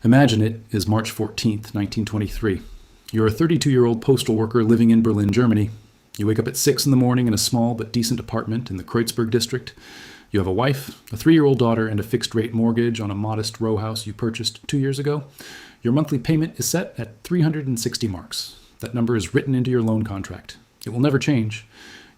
Imagine it is March 14th, 1923. You're a 32-year-old postal worker living in Berlin, Germany. You wake up at 6 in the morning in a small but decent apartment in the Kreuzberg district. You have a wife, a 3-year-old daughter, and a fixed-rate mortgage on a modest row house you purchased 2 years ago. Your monthly payment is set at 360 marks. That number is written into your loan contract. It will never change.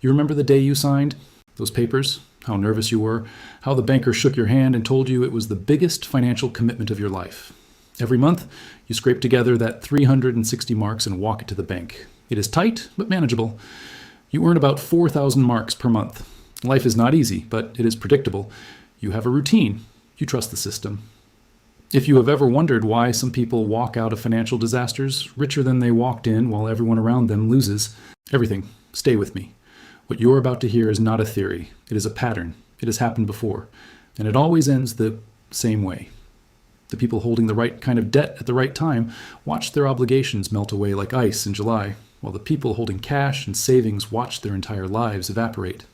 You remember the day you signed those papers, how nervous you were, how the banker shook your hand and told you it was the biggest financial commitment of your life. Every month, you scrape together that 360 marks and walk it to the bank. It is tight, but manageable. You earn about 4,000 marks per month. Life is not easy, but it is predictable. You have a routine. You trust the system. If you have ever wondered why some people walk out of financial disasters richer than they walked in while everyone around them loses, everything, stay with me. What you're about to hear is not a theory. It is a pattern. It has happened before. And it always ends the same way. The people holding the right kind of debt at the right time watch their obligations melt away like ice in July, while the people holding cash and savings watch their entire lives evaporate.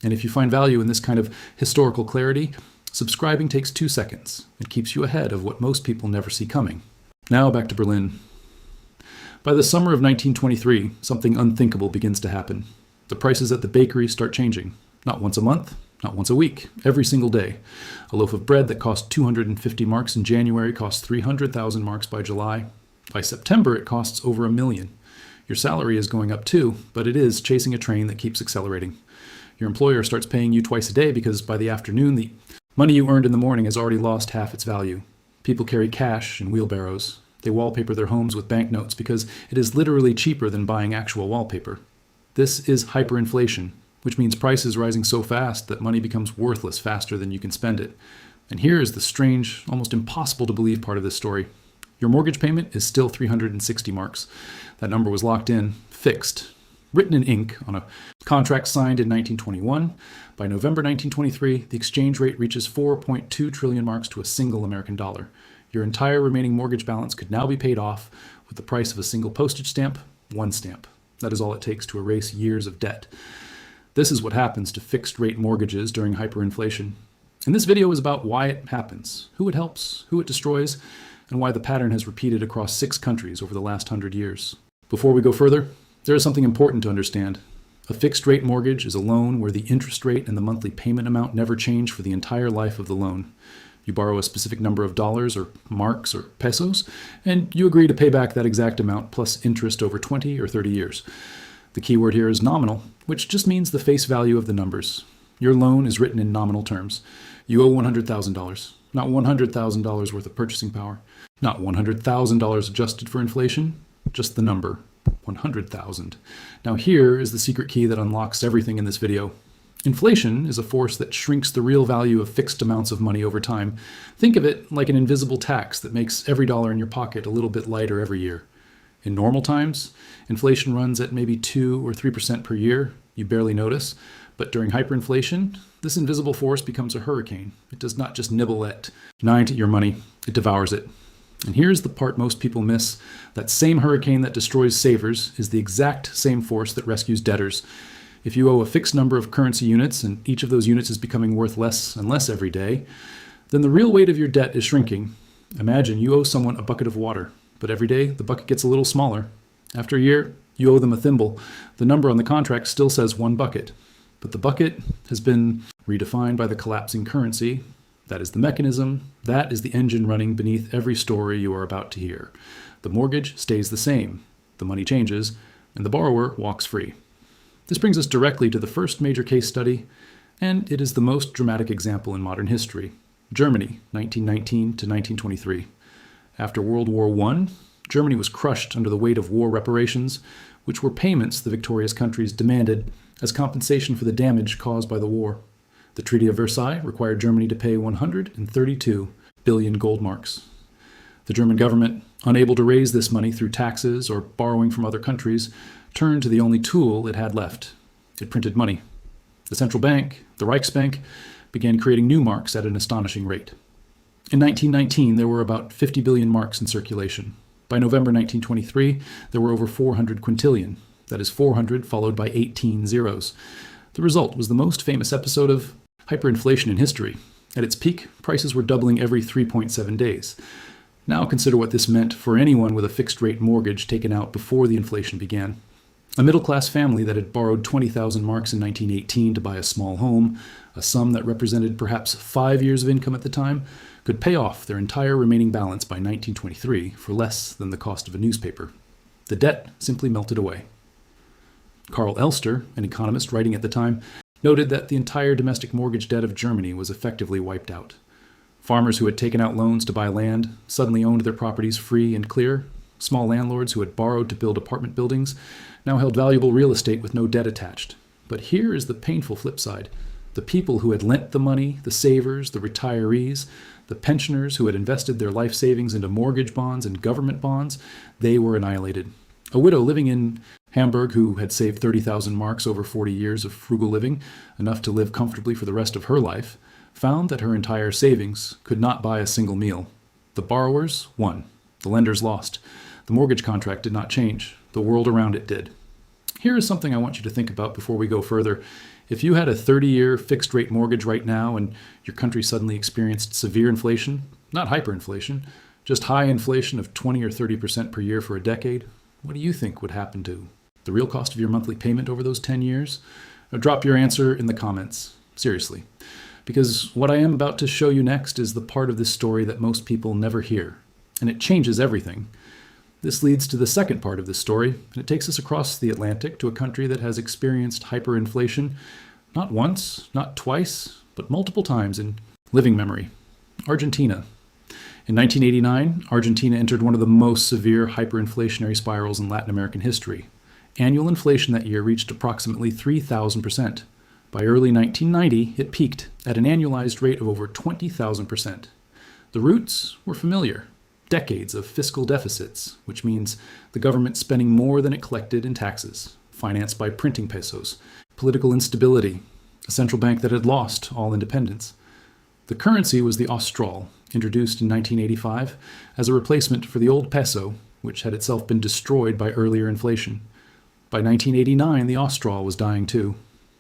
And if you find value in this kind of historical clarity, subscribing takes 2 seconds. It keeps you ahead of what most people never see coming. Now back to Berlin. By the summer of 1923, something unthinkable begins to happen. The prices at the bakery start changing. Not once a month, not once a week, every single day. A loaf of bread that cost 250 marks in January costs 300,000 marks by July. By September, it costs over $1 million. Your salary is going up too, but it is chasing a train that keeps accelerating. Your employer starts paying you twice a day because by the afternoon, the money you earned in the morning has already lost half its value. People carry cash in wheelbarrows. They wallpaper their homes with banknotes because it is literally cheaper than buying actual wallpaper. This is hyperinflation, which means prices rising so fast that money becomes worthless faster than you can spend it. And here is the strange, almost impossible to believe part of this story. Your mortgage payment is still 360 marks. That number was locked in, fixed, written in ink on a contract signed in 1921. By November 1923, the exchange rate reaches 4.2 trillion marks to a single American dollar. Your entire remaining mortgage balance could now be paid off with the price of a single postage stamp, one stamp. That is all it takes to erase years of debt. This is what happens to fixed-rate mortgages during hyperinflation. And this video is about why it happens, who it helps, who it destroys, and why the pattern has repeated across 6 countries over the last 100 years. Before we go further, there is something important to understand. A fixed-rate mortgage is a loan where the interest rate and the monthly payment amount never change for the entire life of the loan. You borrow a specific number of dollars or marks or pesos, and you agree to pay back that exact amount plus interest over 20 or 30 years. The key word here is nominal, which just means the face value of the numbers. Your loan is written in nominal terms. You owe $100,000, not $100,000 worth of purchasing power, not $100,000 adjusted for inflation, just the number, 100,000. Now here is the secret key that unlocks everything in this video. Inflation is a force that shrinks the real value of fixed amounts of money over time. Think of it like an invisible tax that makes every dollar in your pocket a little bit lighter every year. In normal times, inflation runs at maybe 2 or 3% per year. You barely notice. But during hyperinflation, this invisible force becomes a hurricane. It does not just nibble at your money, it devours it. And here's the part most people miss. That same hurricane that destroys savers is the exact same force that rescues debtors. If you owe a fixed number of currency units and each of those units is becoming worth less and less every day, then the real weight of your debt is shrinking. Imagine you owe someone a bucket of water, but every day the bucket gets a little smaller. After a year, you owe them a thimble. The number on the contract still says 1 bucket, but the bucket has been redefined by the collapsing currency. That is the mechanism. That is the engine running beneath every story you are about to hear. The mortgage stays the same. The money changes, and the borrower walks free. This brings us directly to the first major case study, and it is the most dramatic example in modern history. Germany, 1919 to 1923. After World War I, Germany was crushed under the weight of war reparations, which were payments the victorious countries demanded as compensation for the damage caused by the war. The Treaty of Versailles required Germany to pay 132 billion gold marks. The German government, unable to raise this money through taxes or borrowing from other countries, turned to the only tool it had left. It printed money. The central bank, the Reichsbank, began creating new marks at an astonishing rate. In 1919, there were about 50 billion marks in circulation. By November 1923, there were over 400 quintillion. That is 400 followed by 18 zeros. The result was the most famous episode of hyperinflation in history. At its peak, prices were doubling every 3.7 days. Now consider what this meant for anyone with a fixed-rate mortgage taken out before the inflation began. A middle-class family that had borrowed 20,000 marks in 1918 to buy a small home, a sum that represented perhaps 5 years of income at the time, could pay off their entire remaining balance by 1923 for less than the cost of a newspaper. The debt simply melted away. Karl Elster, an economist writing at the time, noted that the entire domestic mortgage debt of Germany was effectively wiped out. Farmers who had taken out loans to buy land suddenly owned their properties free and clear. Small landlords who had borrowed to build apartment buildings now held valuable real estate with no debt attached. But here is the painful flip side. The people who had lent the money, the savers, the retirees, the pensioners who had invested their life savings into mortgage bonds and government bonds, they were annihilated. A widow living in Hamburg who had saved 30,000 marks over 40 years of frugal living, enough to live comfortably for the rest of her life, found that her entire savings could not buy a single meal. The borrowers won. The lenders lost. The mortgage contract did not change. The world around it did. Here is something I want you to think about before we go further. If you had a 30-year fixed-rate mortgage right now and your country suddenly experienced severe inflation, not hyperinflation, just high inflation of 20 or 30% per year for a decade, what do you think would happen to the real cost of your monthly payment over those 10 years? Now, drop your answer in the comments. Seriously. Because what I am about to show you next is the part of this story that most people never hear. And it changes everything. This leads to the second part of this story, and it takes us across the Atlantic to a country that has experienced hyperinflation not once, not twice, but multiple times in living memory. Argentina. In 1989, Argentina entered one of the most severe hyperinflationary spirals in Latin American history. Annual inflation that year reached approximately 3,000%. By early 1990, it peaked at an annualized rate of over 20,000%. The roots were familiar. Decades of fiscal deficits, which means the government spending more than it collected in taxes, financed by printing pesos, political instability, a central bank that had lost all independence. The currency was the austral, introduced in 1985 as a replacement for the old peso, which had itself been destroyed by earlier inflation. By 1989, the austral was dying too.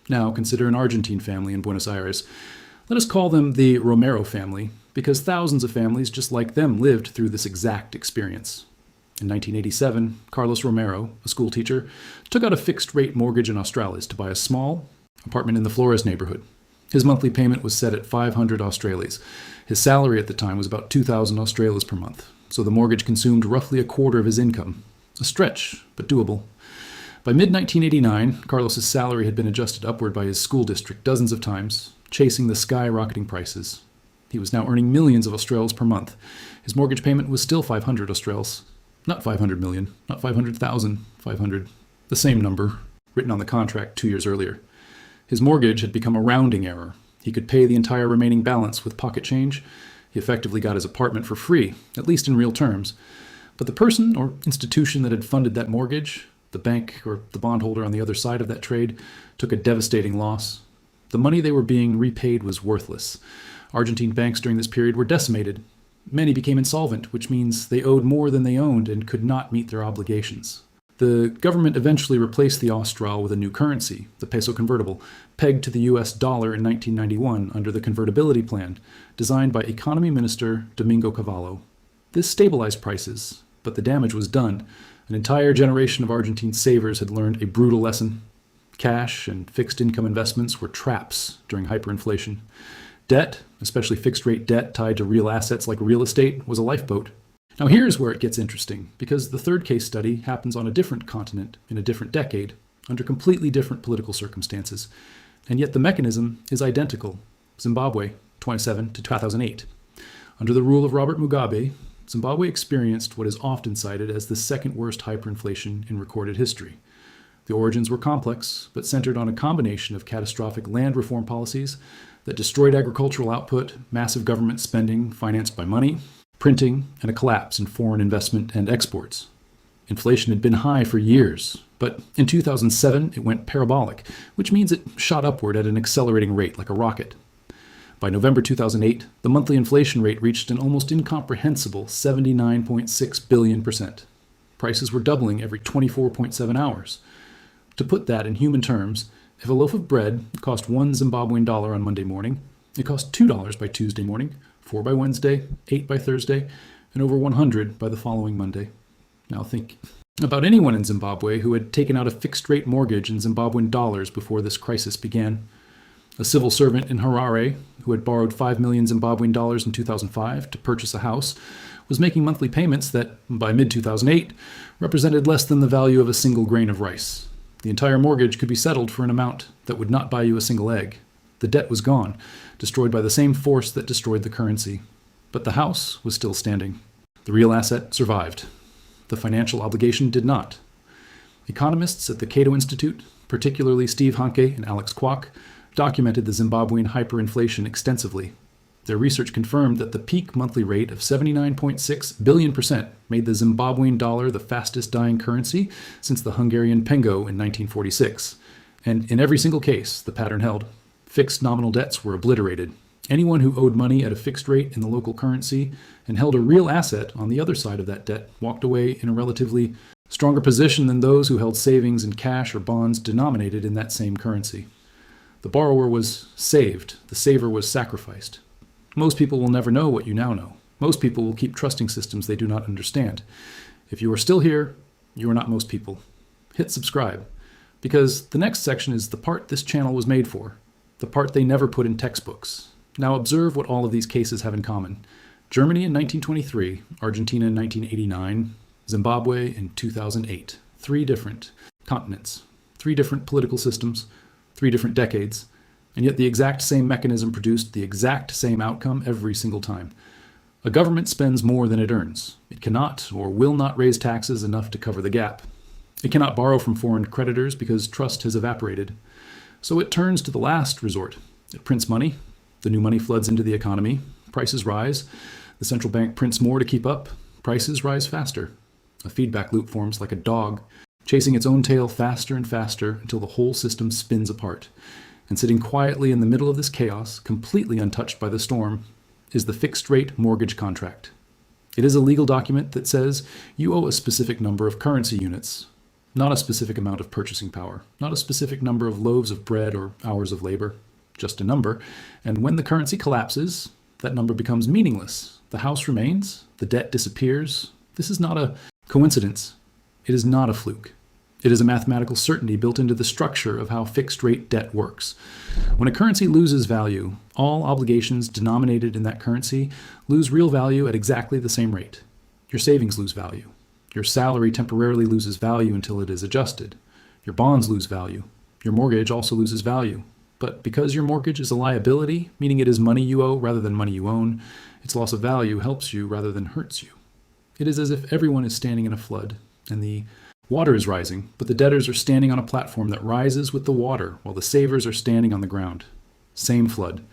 Now consider an Argentine family in Buenos Aires. Let us call them the Romero family, because thousands of families just like them lived through this exact experience. In 1987, Carlos Romero, a school teacher, took out a fixed-rate mortgage in Australis to buy a small apartment in the Flores neighborhood. His monthly payment was set at 500 Australes. His salary at the time was about 2,000 Australes per month, so the mortgage consumed roughly a quarter of his income. A stretch, but doable. By mid-1989, Carlos's salary had been adjusted upward by his school district dozens of times, chasing the skyrocketing prices. He was now earning millions of Australs per month. His mortgage payment was still 500 Australs. Not 500 million, not 500,000, 500. The same number, written on the contract 2 years earlier. His mortgage had become a rounding error. He could pay the entire remaining balance with pocket change. He effectively got his apartment for free, at least in real terms. But the person or institution that had funded that mortgage, the bank or the bondholder on the other side of that trade, took a devastating loss. The money they were being repaid was worthless. Argentine banks during this period were decimated. Many became insolvent, which means they owed more than they owned and could not meet their obligations. The government eventually replaced the austral with a new currency, the peso convertible, pegged to the US dollar in 1991 under the convertibility plan, designed by Economy Minister Domingo Cavallo. This stabilized prices, but the damage was done. An entire generation of Argentine savers had learned a brutal lesson. Cash and fixed income investments were traps during hyperinflation. Debt, especially fixed-rate debt tied to real assets like real estate, was a lifeboat. Now here's where it gets interesting, because the third case study happens on a different continent, in a different decade, under completely different political circumstances, and yet the mechanism is identical. Zimbabwe, 2007 to 2008. Under the rule of Robert Mugabe, Zimbabwe experienced what is often cited as the second worst hyperinflation in recorded history. The origins were complex, but centered on a combination of catastrophic land reform policies that destroyed agricultural output, massive government spending financed by money, printing, and a collapse in foreign investment and exports. Inflation had been high for years, but in 2007 it went parabolic, which means it shot upward at an accelerating rate like a rocket. By November 2008, the monthly inflation rate reached an almost incomprehensible 79.6 billion%. Prices were doubling every 24.7 hours. To put that in human terms, if a loaf of bread cost $1 Zimbabwean dollar on Monday morning, it cost $2 by Tuesday morning, $4 by Wednesday, $8 by Thursday, and over 100 by the following Monday. Now think about anyone in Zimbabwe who had taken out a fixed-rate mortgage in Zimbabwean dollars before this crisis began. A civil servant in Harare who had borrowed 5 million Zimbabwean dollars in 2005 to purchase a house was making monthly payments that, by mid-2008, represented less than the value of a single grain of rice. The entire mortgage could be settled for an amount that would not buy you a single egg. The debt was gone, destroyed by the same force that destroyed the currency. But the house was still standing. The real asset survived. The financial obligation did not. Economists at the Cato Institute, particularly Steve Hanke and Alex Kwok, documented the Zimbabwean hyperinflation extensively. Their research confirmed that the peak monthly rate of 79.6 billion% made the Zimbabwean dollar the fastest dying currency since the Hungarian pengo in 1946. And in every single case, the pattern held. Fixed nominal debts were obliterated. Anyone who owed money at a fixed rate in the local currency and held a real asset on the other side of that debt walked away in a relatively stronger position than those who held savings in cash or bonds denominated in that same currency. The borrower was saved. The saver was sacrificed. Most people will never know what you now know. Most people will keep trusting systems they do not understand. If you are still here, you are not most people. Hit subscribe, because the next section is the part this channel was made for, the part they never put in textbooks. Now observe what all of these cases have in common. Germany in 1923, Argentina in 1989, Zimbabwe in 2008. 3 different continents, 3 different political systems, 3 different decades, and yet the exact same mechanism produced the exact same outcome every single time. A government spends more than it earns. It cannot or will not raise taxes enough to cover the gap. It cannot borrow from foreign creditors because trust has evaporated. So it turns to the last resort. It prints money. The new money floods into the economy. Prices rise. The central bank prints more to keep up. Prices rise faster. A feedback loop forms like a dog, chasing its own tail faster and faster until the whole system spins apart. And sitting quietly in the middle of this chaos, completely untouched by the storm, is the fixed-rate mortgage contract. It is a legal document that says you owe a specific number of currency units, not a specific amount of purchasing power, not a specific number of loaves of bread or hours of labor, just a number. And when the currency collapses, that number becomes meaningless. The house remains, the debt disappears. This is not a coincidence. It is not a fluke. It is a mathematical certainty built into the structure of how fixed-rate debt works. When a currency loses value, all obligations denominated in that currency lose real value at exactly the same rate. Your savings lose value. Your salary temporarily loses value until it is adjusted. Your bonds lose value. Your mortgage also loses value. But because your mortgage is a liability, meaning it is money you owe rather than money you own, its loss of value helps you rather than hurts you. It is as if everyone is standing in a flood, and the water is rising, but the debtors are standing on a platform that rises with the water while the savers are standing on the ground. Same flood,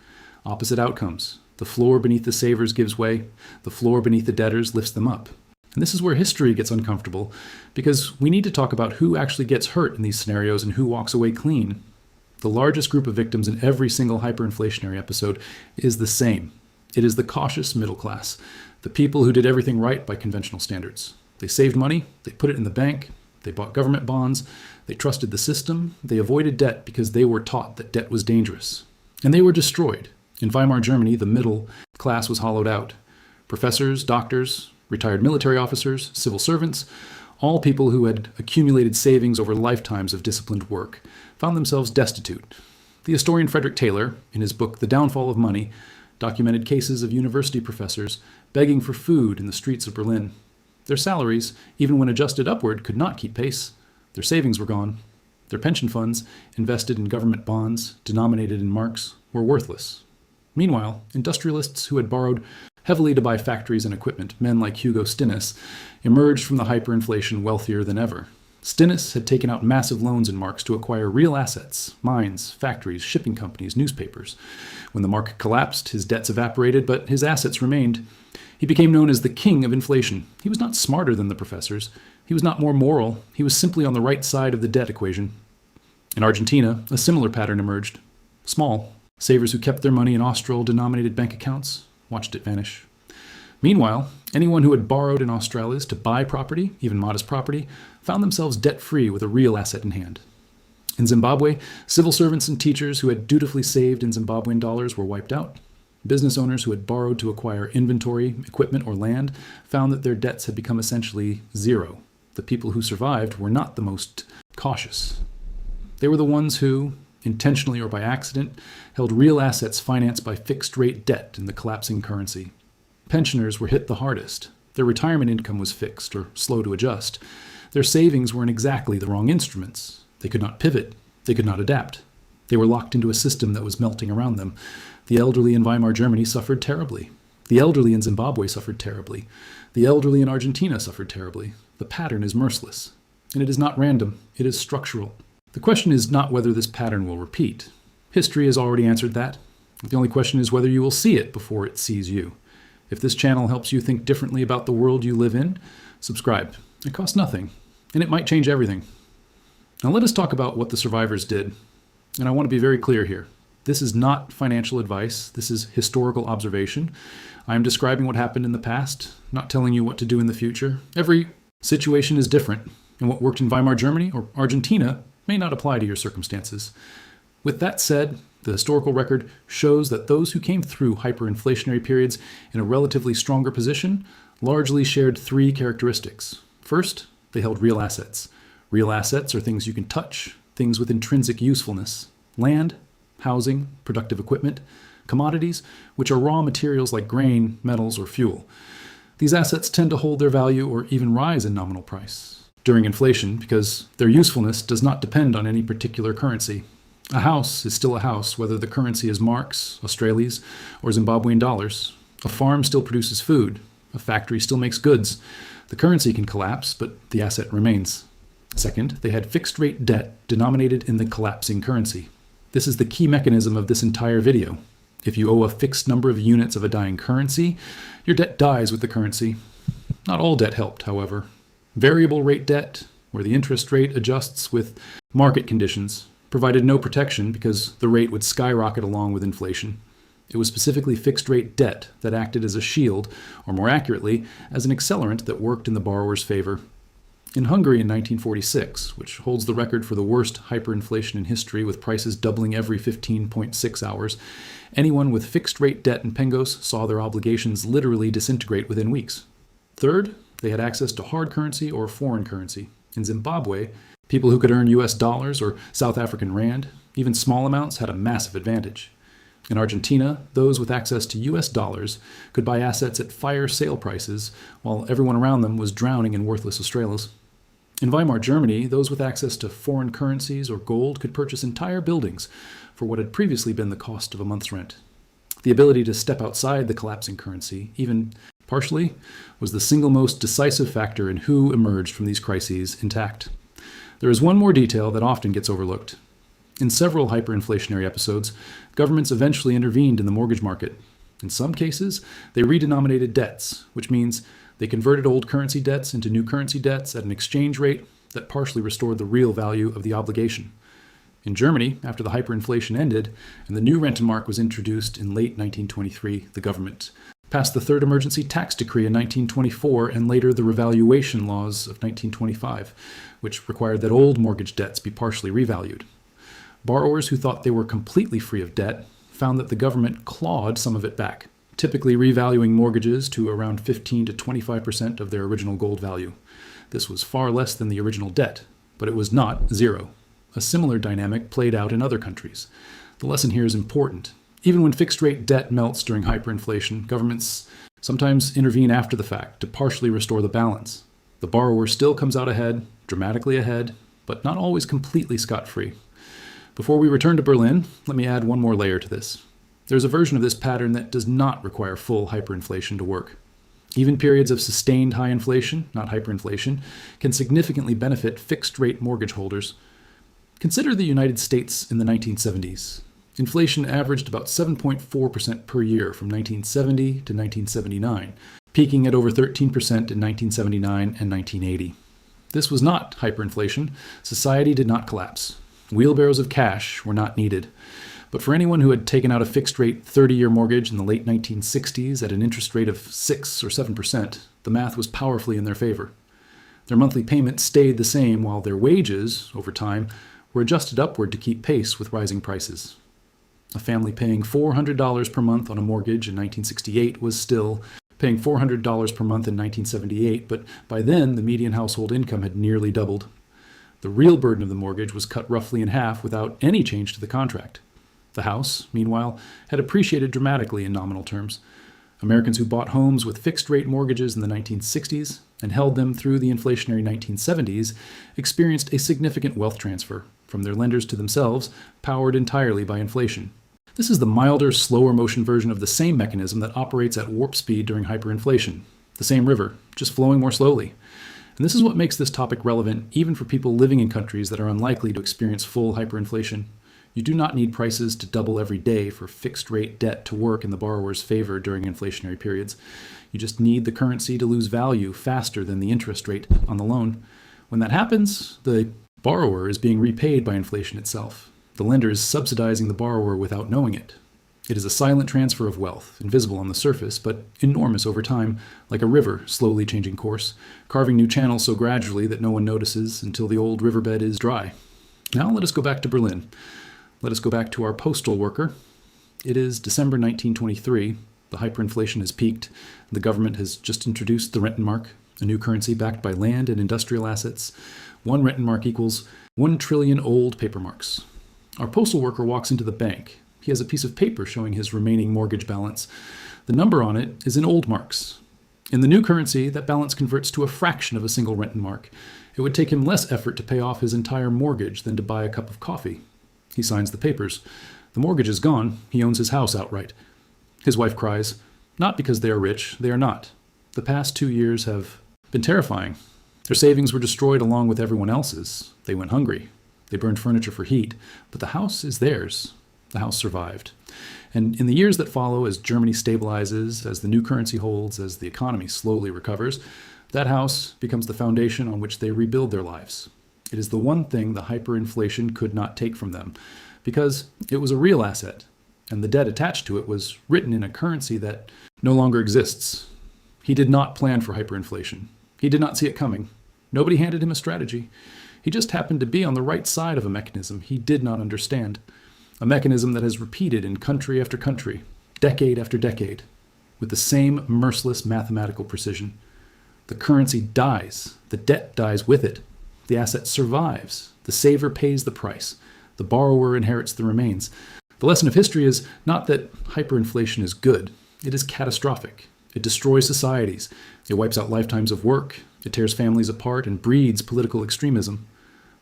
opposite outcomes. The floor beneath the savers gives way, the floor beneath the debtors lifts them up. And this is where history gets uncomfortable, because we need to talk about who actually gets hurt in these scenarios and who walks away clean. The largest group of victims in every single hyperinflationary episode is the same. It is the cautious middle class, the people who did everything right by conventional standards. They saved money, they put it in the bank, they bought government bonds, they trusted the system, they avoided debt because they were taught that debt was dangerous. And they were destroyed. In Weimar Germany, the middle class was hollowed out. Professors, doctors, retired military officers, civil servants, all people who had accumulated savings over lifetimes of disciplined work, found themselves destitute. The historian Frederick Taylor, in his book The Downfall of Money, documented cases of university professors begging for food in the streets of Berlin. Their salaries, even when adjusted upward, could not keep pace. Their savings were gone. Their pension funds, invested in government bonds denominated in marks, were worthless. Meanwhile, industrialists who had borrowed heavily to buy factories and equipment, men like Hugo Stinnes, emerged from the hyperinflation wealthier than ever. Stinnes had taken out massive loans in marks to acquire real assets, mines, factories, shipping companies, newspapers. When the mark collapsed, his debts evaporated, but his assets remained. He became known as the king of inflation. He was not smarter than the professors. He was not more moral. He was simply on the right side of the debt equation. In Argentina, a similar pattern emerged. Small. Savers who kept their money in Austral-denominated bank accounts watched it vanish. Meanwhile, anyone who had borrowed in Australis to buy property, even modest property, found themselves debt-free with a real asset in hand. In Zimbabwe, civil servants and teachers who had dutifully saved in Zimbabwean dollars were wiped out. Business owners who had borrowed to acquire inventory, equipment, or land found that their debts had become essentially zero. The people who survived were not the most cautious. They were the ones who, intentionally or by accident, held real assets financed by fixed-rate debt in the collapsing currency. Pensioners were hit the hardest. Their retirement income was fixed or slow to adjust. Their savings were in exactly the wrong instruments. They could not pivot. They could not adapt. They were locked into a system that was melting around them. The elderly in Weimar Germany suffered terribly. The elderly in Zimbabwe suffered terribly. The elderly in Argentina suffered terribly. The pattern is merciless. And it is not random. It is structural. The question is not whether this pattern will repeat. History has already answered that. The only question is whether you will see it before it sees you. If this channel helps you think differently about the world you live in, subscribe. It costs nothing, and it might change everything. Now let us talk about what the survivors did. And I want to be very clear here. This is not financial advice. This is historical observation. I am describing what happened in the past, not telling you what to do in the future. Every situation is different, and what worked in Weimar Germany or Argentina may not apply to your circumstances. With that said, the historical record shows that those who came through hyperinflationary periods in a relatively stronger position largely shared three characteristics. First, they held real assets. Real assets are things you can touch, things with intrinsic usefulness. Land, housing, productive equipment, commodities, which are raw materials like grain, metals, or fuel. These assets tend to hold their value or even rise in nominal price during inflation because their usefulness does not depend on any particular currency. A house is still a house, whether the currency is marks, Australies, or Zimbabwean dollars. A farm still produces food. A factory still makes goods. The currency can collapse, but the asset remains. Second, they had fixed-rate debt denominated in the collapsing currency. This is the key mechanism of this entire video. If you owe a fixed number of units of a dying currency, your debt dies with the currency. Not all debt helped, however. Variable rate debt, where the interest rate adjusts with market conditions, provided no protection because the rate would skyrocket along with inflation. It was specifically fixed-rate debt that acted as a shield, or more accurately, as an accelerant that worked in the borrower's favor. In Hungary in 1946, which holds the record for the worst hyperinflation in history with prices doubling every 15.6 hours, anyone with fixed-rate debt in Pengos saw their obligations literally disintegrate within weeks. Third, they had access to hard currency or foreign currency. In Zimbabwe, people who could earn US dollars or South African rand, even small amounts, had a massive advantage. In Argentina, those with access to US dollars could buy assets at fire sale prices, while everyone around them was drowning in worthless Australis. In Weimar Germany, those with access to foreign currencies or gold could purchase entire buildings for what had previously been the cost of a month's rent. The ability to step outside the collapsing currency, even partially, was the single most decisive factor in who emerged from these crises intact. There is one more detail that often gets overlooked. In several hyperinflationary episodes, governments eventually intervened in the mortgage market. In some cases, they redenominated debts, which means they converted old currency debts into new currency debts at an exchange rate that partially restored the real value of the obligation. In Germany, after the hyperinflation ended and the new Rentenmark was introduced in late 1923, the government passed the Third Emergency Tax Decree in 1924 and later the Revaluation Laws of 1925, which required that old mortgage debts be partially revalued. Borrowers who thought they were completely free of debt found that the government clawed some of it back, typically revaluing mortgages to around 15 to 25% of their original gold value. This was far less than the original debt, but it was not zero. A similar dynamic played out in other countries. The lesson here is important. Even when fixed-rate debt melts during hyperinflation, governments sometimes intervene after the fact to partially restore the balance. The borrower still comes out ahead, dramatically ahead, but not always completely scot-free. Before we return to Berlin, let me add one more layer to this. There's a version of this pattern that does not require full hyperinflation to work. Even periods of sustained high inflation, not hyperinflation, can significantly benefit fixed-rate mortgage holders. Consider the United States in the 1970s. Inflation averaged about 7.4% per year from 1970 to 1979, peaking at over 13% in 1979 and 1980. This was not hyperinflation. Society did not collapse. Wheelbarrows of cash were not needed. But for anyone who had taken out a fixed-rate 30-year mortgage in the late 1960s at an interest rate of 6 or 7%, the math was powerfully in their favor. Their monthly payment stayed the same while their wages, over time, were adjusted upward to keep pace with rising prices. A family paying $400 per month on a mortgage in 1968 was still paying $400 per month in 1978, but by then the median household income had nearly doubled. The real burden of the mortgage was cut roughly in half without any change to the contract. The house, meanwhile, had appreciated dramatically in nominal terms. Americans who bought homes with fixed-rate mortgages in the 1960s and held them through the inflationary 1970s experienced a significant wealth transfer from their lenders to themselves, powered entirely by inflation. This is the milder, slower motion version of the same mechanism that operates at warp speed during hyperinflation. The same river, just flowing more slowly. And this is what makes this topic relevant even for people living in countries that are unlikely to experience full hyperinflation. You do not need prices to double every day for fixed-rate debt to work in the borrower's favor during inflationary periods. You just need the currency to lose value faster than the interest rate on the loan. When that happens, the borrower is being repaid by inflation itself. The lender is subsidizing the borrower without knowing it. It is a silent transfer of wealth, invisible on the surface, but enormous over time, like a river slowly changing course, carving new channels so gradually that no one notices until the old riverbed is dry. Now let us go back to Berlin. Let us go back to our postal worker. It is December 1923. The hyperinflation has peaked. The government has just introduced the Rentenmark, a new currency backed by land and industrial assets. One Rentenmark equals 1 trillion old paper marks. Our postal worker walks into the bank. He has a piece of paper showing his remaining mortgage balance. The number on it is in old marks. In the new currency, that balance converts to a fraction of a single Rentenmark. It would take him less effort to pay off his entire mortgage than to buy a cup of coffee. He signs the papers. The mortgage is gone. He owns his house outright. His wife cries, not because they are rich, they are not. The past 2 years have been terrifying. Their savings were destroyed along with everyone else's. They went hungry. They burned furniture for heat. But the house is theirs. The house survived. And in the years that follow, as Germany stabilizes, as the new currency holds, as the economy slowly recovers, that house becomes the foundation on which they rebuild their lives. It is the one thing the hyperinflation could not take from them, because it was a real asset, and the debt attached to it was written in a currency that no longer exists. He did not plan for hyperinflation. He did not see it coming. Nobody handed him a strategy. He just happened to be on the right side of a mechanism he did not understand. A mechanism that has repeated in country after country, decade after decade, with the same merciless mathematical precision. The currency dies. The debt dies with it. The asset survives. The saver pays the price. The borrower inherits the remains. The lesson of history is not that hyperinflation is good. It is catastrophic. It destroys societies. It wipes out lifetimes of work. It tears families apart and breeds political extremism.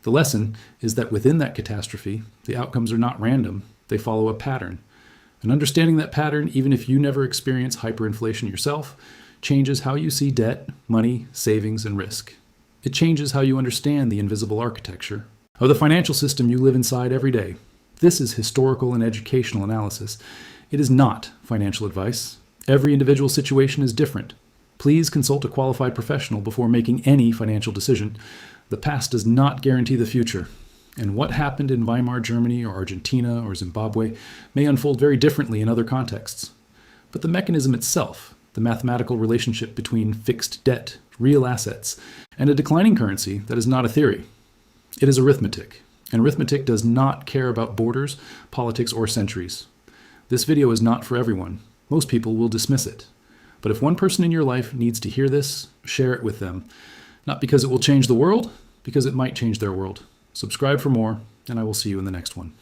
The lesson is that within that catastrophe, the outcomes are not random. They follow a pattern. And understanding that pattern, even if you never experience hyperinflation yourself, changes how you see debt, money, savings, and risk. It changes how you understand the invisible architecture of the financial system you live inside every day. This is historical and educational analysis. It is not financial advice. Every individual situation is different. Please consult a qualified professional before making any financial decision. The past does not guarantee the future, and what happened in Weimar Germany or Argentina or Zimbabwe may unfold very differently in other contexts. But the mechanism itself, the mathematical relationship between fixed debt, real assets, and a declining currency that is not a theory. It is arithmetic, and arithmetic does not care about borders, politics, or centuries. This video is not for everyone. Most people will dismiss it. But if one person in your life needs to hear this, share it with them. Not because it will change the world, because it might change their world. Subscribe for more, and I will see you in the next one.